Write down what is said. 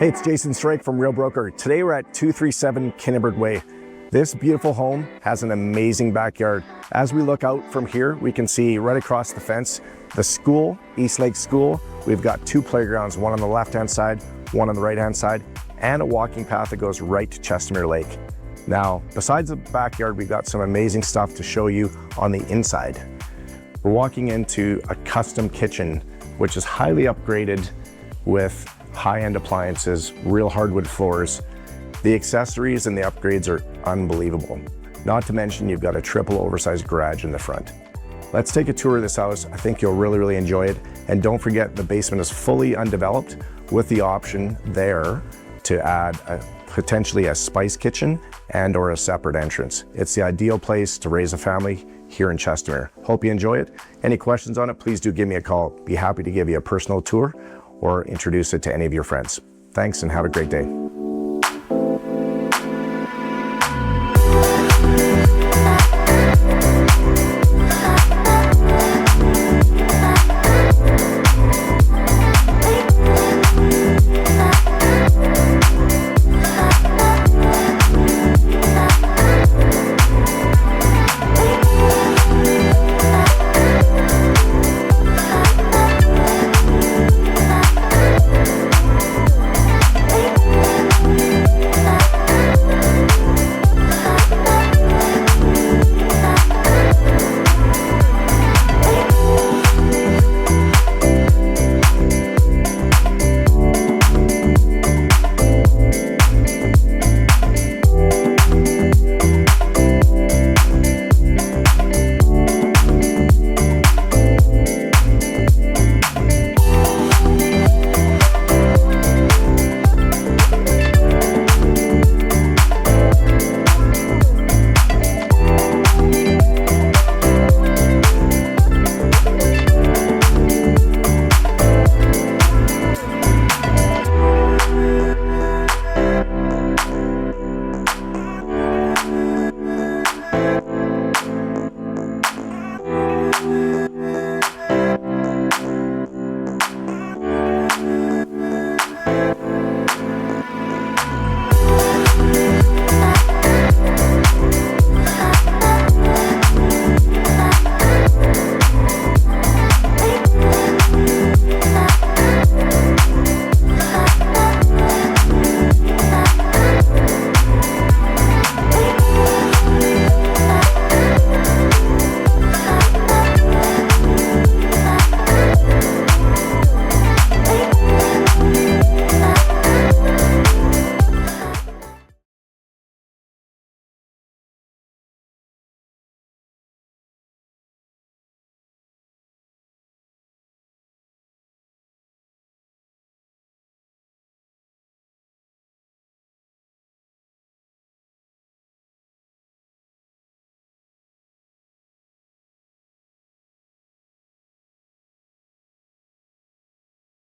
Hey, it's Jason Streich from Real Broker. Today we're at 237 Kinniburgh Way. This beautiful home has an amazing backyard. As we look out from here, we can see right across the fence, the school, East Lake School. We've got two playgrounds, one on the left-hand side, one on the right-hand side, and a walking path that goes right to Chestermere Lake. Now, besides the backyard, we've got some amazing stuff to show you on the inside. We're walking into a custom kitchen, which is highly upgraded with high-end appliances, real hardwood floors. The accessories and the upgrades are unbelievable. Not to mention you've got a triple oversized garage in the front. Let's take a tour of this house. I think you'll really enjoy it. And don't forget, the basement is fully undeveloped with the option there to add potentially a spice kitchen and or a separate entrance. It's the ideal place to raise a family here in Chestermere. Hope you enjoy it. Any questions on it, please do give me a call. Be happy to give you a personal tour or introduce it to any of your friends. Thanks and have a great day.